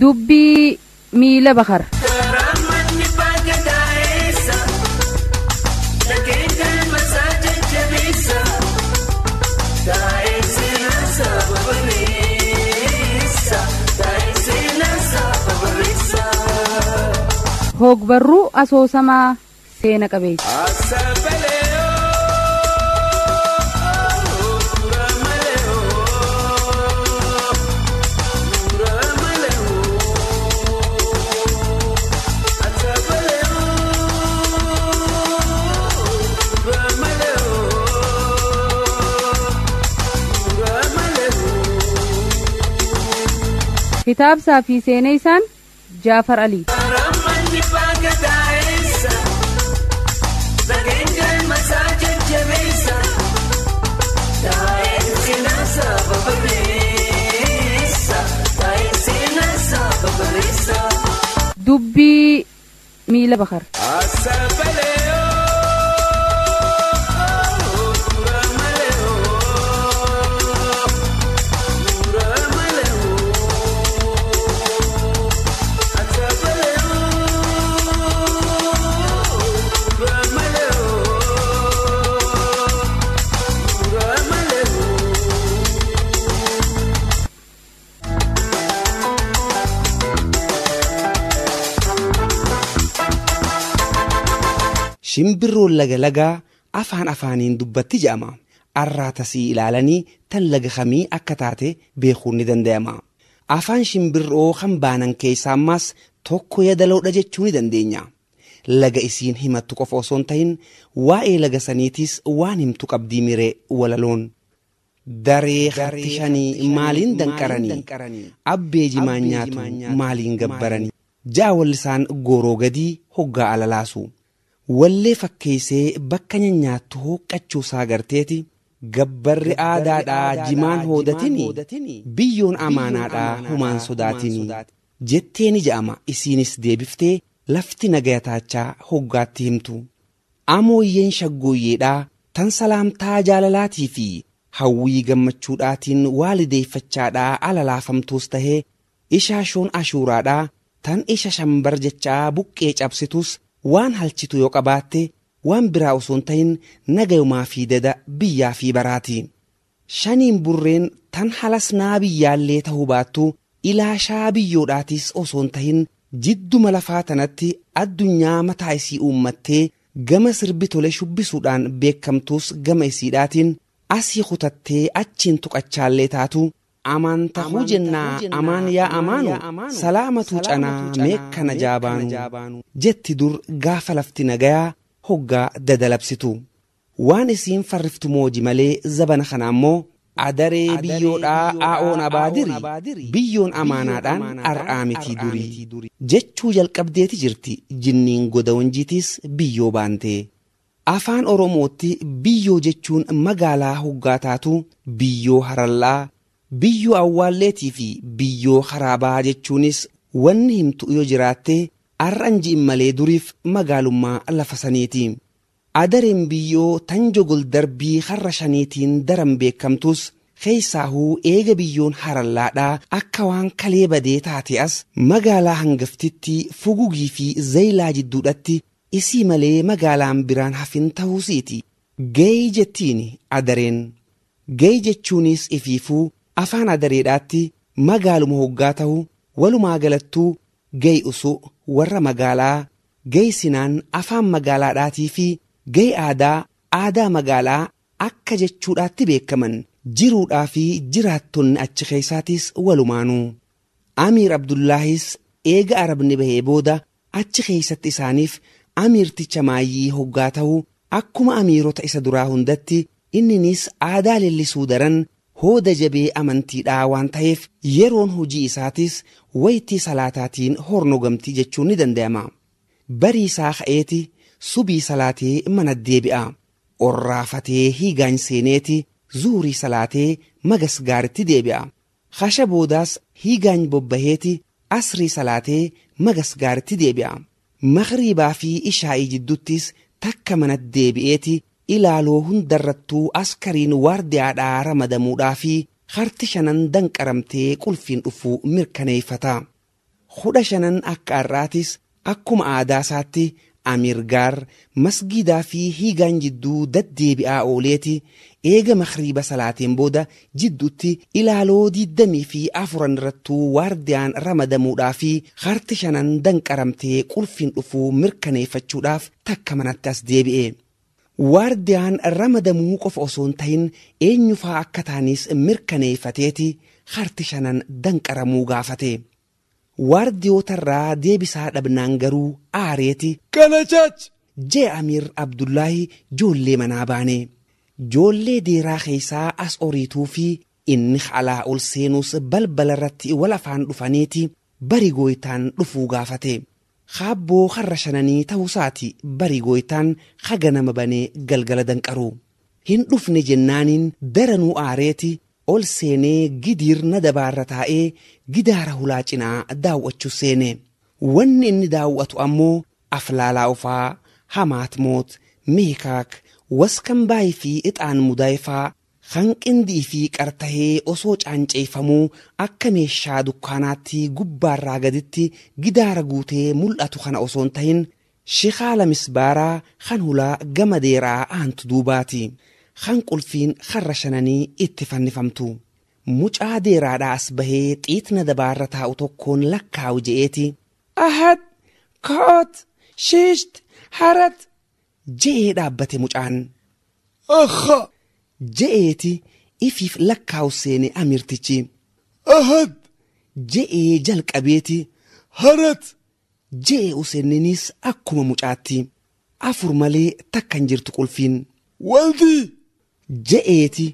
dubbii miila bakar. Hogbarruu asoosamaa seena qabeessa. Kitaabsaa fi seenaa isaan Jaafar Ali. Dubbii miila bakar. Shimbirroon laga afaan afaaniin dubbatti jedhama. Arraatasii ilaalanii tan laga kamii akka taate beekuun ni danda'ama. Afaan shimbirroo kan baanan keessaa ammas tokko yadaloodha jechuu ni dandeenya. Laga isiin himattu qofa osoo hin ta'in waa'ee laga saniitis waan himtu qabdii miree walaloon. Daree harti shanii maaliin danqaranii abbee jimaan nyaatu maaliin gabbaranii jaa wallisaan gooroo gadii hoggaa alalaasu. Wallee fakkeessee bakka nyaattu hooqqachuusaa agarteeti gabbarri aadaadhaa jimaan hoodatini biyyoon amaanaadhaa humaan sodaatini jetteeni jedhama. Isiinis deebiftee lafti nagayataachaa hoggaatti himtu. Amooyyeen shaggooyyeedhaa tan salaamtaa jaalalaatii fi hawwii gammachuudhaatiin waalideeffachaadhaa alalaafamtuus tahee ishaashoon ashuuraadhaa tan isha shambar jechaa buqqee cabsitus waan halchitu yoo qabaatte waan biraa osoo hin ta'in nagayumaa fi dada biyyaa fi baraati. Shaniin burreen tan halasnaa biyyaallee ta'uu baattu ilaashaa biyyoodhaatis osoo hin ta'in jidduma lafaa tanatti addunyaa mataa isii uummattee gama sirbi tole shubbisuudhaan beekamtuus gama isiidhaatiin asii kutattee achiin tuqachaallee taatu. Amaan tahuu jennaa amaan yaa amaanu salaamatu canaa meekkana jaabaanu jetti dur gaafa lafti nagayaa hoggaa dadalabsitu. Waan isiin farriftu mooji malee zabana kana ammoo adaree biyyoodhaa aa'oon abaadiri biyyoon amaanaadhaan ar'aa mitii durii jechuu jalqabdeeti jirti. Jinniin goda wanjiitis biyyoo baantee. Afaan Oromootti biyyoo jechuun magaalaa hoggaa taatu biyyoo harallaa. Biyyoo awwaalleetii fi biyyoo haraabaa jechuunis wanni himtu yoo jiraatte arranjiin malee duriif magaalummaa lafa saniiti. Adareen biyyoo tan jogol darbii harra shaniitiin daran beekamtus keessaahuu eega biyyoon harallaadhaa akka waan kalee badee taate as magaalaa hangaftitti fugugii fi zaylaa jidduudhatti isii malee magaalaan biraan hafin ta'uusiiti. Ga'ee jettiin adareen. Ga'ee jechuunis ifiifuu afaan adareedhaatti magaaluma hoggaa ta'u walumaa galattuu ga'e usu warra magaalaa ga'e sinaan afaan magaalaadhaatii fi ga'e aadaa magaalaa akka jechuudhaatti beekaman jiruudhaa fi jiraattonni achi keessaatis walumaanuu. Amiir Abdullaahis eega arabni bahee booda achi keessatti isaaniif amiirticha maayyii hoggaa ta'u akkuma amiirota isa duraa hundatti inninis aadaa leellisuu daran hooda jabee amantiidhaa waan ta'eef yeroon hojii isaatis waytii salaataatiin hornogamtii jechuun ni danda'ama. Barii isaa ka'eeti subii salaatee mana deebi'a. Orraafatee hiigaan seeneeti zuurii salaatee magas gaaritti deebi'a. Hasha boodaas hiigaan bobbaheeti asrii salaatee magas gaaritti deebi'a. Maghriibaa fi ishaa'ii jidduttis takka mana deebi'eeti ilaaloo hundarrattuu askariin waardiyaadhaa ramadamuudhaa fi harti shanan danqaramtee qulfiin dhufuu mirkaneeffata. 15 akka arraatis akkuma aadaa isaatti amirgaar masgiidaa fi hiigaan jidduu daddeebi'aa ooleeti eega makhriiba salaateen booda jidduutti ilaaloo 24 irrattuu waardiyaan ramadamuudhaa fi harti 5 danqaramtee qulfiin dhufuu mirkaneeffachuudhaaf takka manatti as deebi'e. Waardiyaan ramadamuu qofa osoo hin ta'in eenyufaa akka taanis mirkaneeffateeti harti 5 danqaramuu gaafate. Waardiyootarraa deebisaa dhabnaan garuu aareeti Qalachaach jee Amiir Abdullaahi joollee manaa baane. Joollee deeraa keessaa as oriituu fi inni alaa ol seenuus balbala irratti wal afaan dhufaniiti bari gooytaan dhufuu gaafate. Khaabboo harra 5 ta'uusaati bari gooytaan haganama banee galgala danqaru. Hin dhufne jennaaniin daranuu aareeti ol seenee gidiirna dabaarra taa'ee gidaara hulaa cinaa daawwachuu seene. Wanni inni daawwatu ammoo aflaalaa ufaa, hamaatmoot, meekaak, waskan baay'ee fi ixaan mudaayifaa hanqindii fi qartahee osoo caanceeffamuu akka meeshaa dukkaanaatti gubbaarraa gaditti gidaara guutee mul'atu kana osoo hin ta'in shikaala misbaaraa kan hulaa gama deeraa aantu duubaati. Kan qulfiin harra 5 itti fannifamtu. Mucaa deeraadhaa as bahee xiitna dabaarra taa'u tokkoon lakkaa'u je'eeti. Ahad, koot, shiisht, harat je'ee dhaabbate mucaan. Akha Je'eeti ifiif lakkaa'u seene amirtichi. Ahad Je'ee jalqabeeti. Harat Je'ee usenninis akkuma mucaatti. 4 malee takkan jirtu qulfiin. Waldi Je'eeti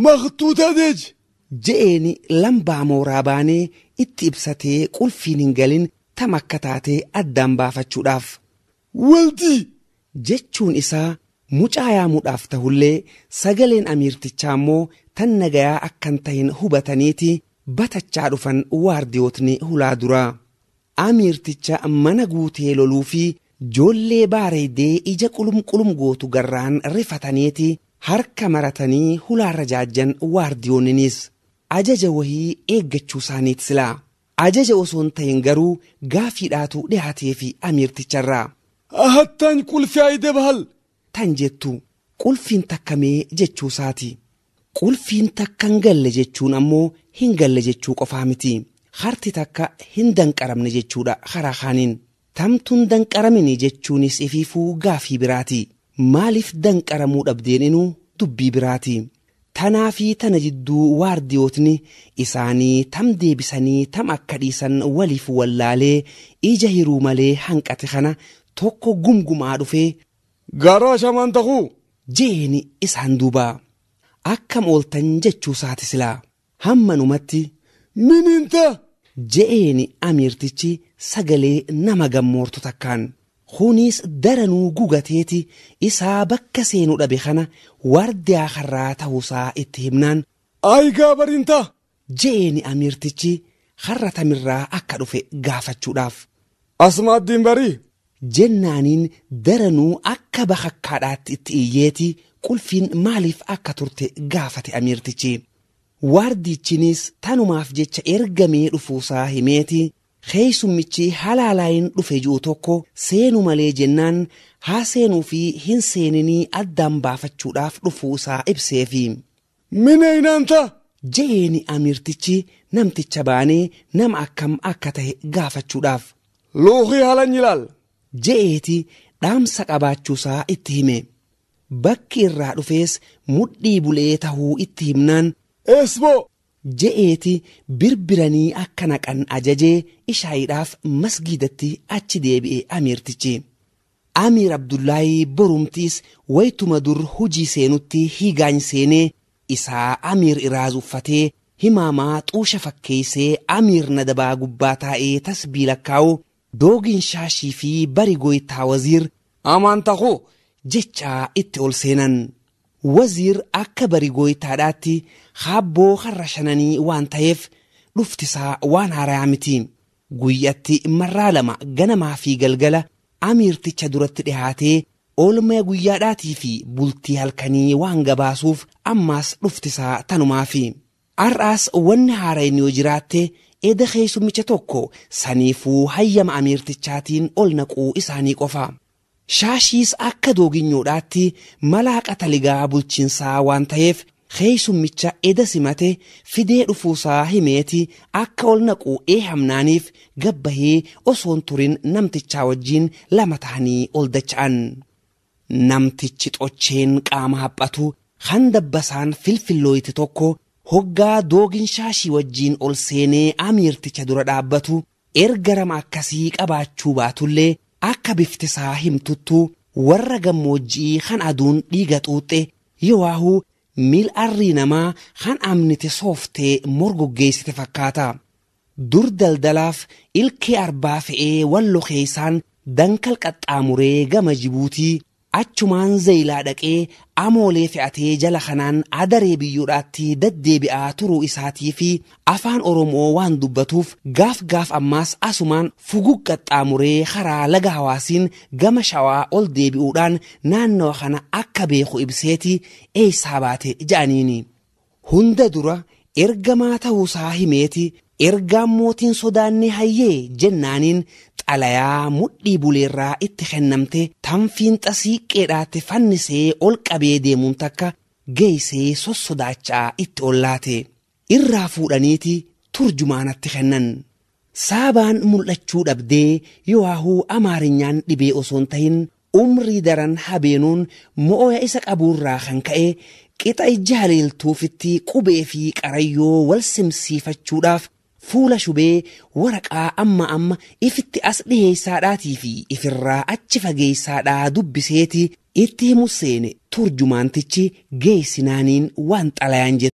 Maktuuta dej je'eeni lambaa mooraa baanee itti ibsatee qulfiin hin galin tam akka taatee addaan baafachuudhaaf. Waldi Jechuun isaa mucaa yaamuudhaaf tahullee sagaleen amiirtichaa immoo tan nagayaa akkan tahin hubataniiti batachaa dhufan waardiyootni hulaa duraa. Amiirticha mana guutee loluu fi joollee baareedee ija qulum gootu garraan rifataniiti harka maratanii hulaarra jaajjan waardiyoonninis ajaja wahii eeggachuu isaaniiti silaa. Ajaja osoo hin ta'in garuu gaafiidhaatu dhihaatee fi amiirticharraa. Ahattaan qulfi ayide bahal Tan jettu qulfiin takkamee jechuu isaati. Qulfiin takka hin galle jechuun ammoo hin galle jechuu qofaa miti. Harti takka hin danqaramne jechuudha karaa kaaniin. Tamtuun danqaramini jechuunis ifiifuu gaafii biraati. Maaliif danqaramuu dhabdeeninuu dubbii biraati. Tanaa fi tana jidduu waardiyootni isaanii tam deebisanii tam akka dhiisan waliif wallaalee ija hiruu malee hanqate kana tokko gumgumaa dhufee Garaa shamaan ta'uu jeeni isaan duubaa. Akkam ooltan jechuu isaati silaa. Hammanumatti Mininta je'eeni amiirtichi sagalee nama gammoortu takkaan. Kunis daranuu gugateeti isaa bakka seenuu dhabe kana waardiyaa harraa ta'uusaa itti himnaan. Ayigaa barinta Je'eeni amiirtichi harra tamirraa akka dhufe gaafachuudhaaf. Asmaaddiin barii Jennaaniin daranuu akka bakakkaadhaatti itti iyyeeti qulfiin maaliif akka turte gaafate amiirtichi. Waardichinis tanumaaf jecha ergamee dhufuusaa himeeti keessummichi halaalaayin dhufe ji'u tokko seenu malee jennaan haa seenuu fi hin seeninii addaan baafachuudhaaf dhufuusaa ibseefi. Mineenaanta Je'eeni amiirtichi namticha baanee nama akkam akka ta'e gaafachuudhaaf. Luuqii halan ilaal Je'eeti dhaamsa qabaachuusaa itti hime. Bakki irraa dhufees mudhii bulee tahuu itti himnaan. Esboo Je'eeti birbiranii akka naqan ajajee ishaayiidhaaf masgiidatti achi deebi'e amiirtichi. Amiir Abdullaahi borumtiis waytuma dur hujii seenutti hiigaany seenee isaa amiir iraaz uffatee himaamaa xuusha fakkeeysee amiir nadabaa gubbaa taa'ee tasbii lakkaa'u doogin shaashii fi bari gooytaa waziir amaan ta'uu jechaa itti ol seenan. Waziir akka bari gooytaadhaatti haabboo harra 5 waan ta'eef dhuftisaa waan haaraa miti. Guyyatti marraa 2 ganamaa fi galgala amiirticha duratti dhihaatee oolmaa guyyaadhaatii fi bultii halkanii waan gabaasuuf ammaas dhuftisaa tanumaafi. Har'aas wanni haaraa inni yoo jiraatte eda keessummicha tokko saniifuu hayyama amiirtichaatiin ol naquu isaanii qofa. Shaashiis akka dooginyoodhaatti malaaqa ligaa bulchiinsaa waan ta'eef keessummicha eda simate fidee dhufuusaa himeeti akka ol naquu eehamnaaniif gabbahee osoon turin namtichaa wajjiin lama ta'anii ol dacha'an. Namtichi xocheen qaama haphatu kan dabbasaan filfillooyti tokko hoggaa doogin shaashii wajjiin ol seenee amiirticha dura dhaabbatu erga rama akkasii qabaachuu baatullee akka biftisaa himtuttu warra gammoojjii kan aduun dhiiga xuuxxe yowaahuu mil'arrii namaa kan amnite sooftee morgoggeessite fakkaata. Dur daldalaaf ilkee arbaa fe'ee wallo keessaan dankal qaxxaamuree gama Jibuutii achumaan Zeeyilaa dhaqee amoolee fe'atee jala kanaan adaree biyyoodhaatti deddeebi'aa turuu isaatii fi afaan Oromoo waan dubbatuuf gaaf ammaas asumaan fugug qaxxaamuree karaa laga Hawaasiin gama Shawaa ol deebi'uudhaan naannawa kana akka beeku ibseeti eessaa baate ja'aniini. Hunda dura ergamaa ta'uusaa himeeti ergaan mootiin sodaannee hayyee jennaaniin xalayaa mudhii buleerraa itti kennamte tanfiin xasiiqqeedhaatti fannisee ol qabee deemuun takka geessee sossodaachaa itti ollaate irraa fuudhaniiti turjumaanatti kennan. Saabaan mul'achuu dhabdee yowaahuu amaarinyaan dhibee osoon ta'in umrii daran habeenuun mo'oya isa qabuurraa kan ka'e qixa ija haleeltuufitti qubee fi qarayyoo wal simsiifachuudhaaf fuula shubee waraqaa amma ifitti as dhiheessaadhaatii fi ifirraa achi fageessaadhaa dubbiseeti itti himu seene turjumaantichi geessinaaniin waan xalayaan jedhe.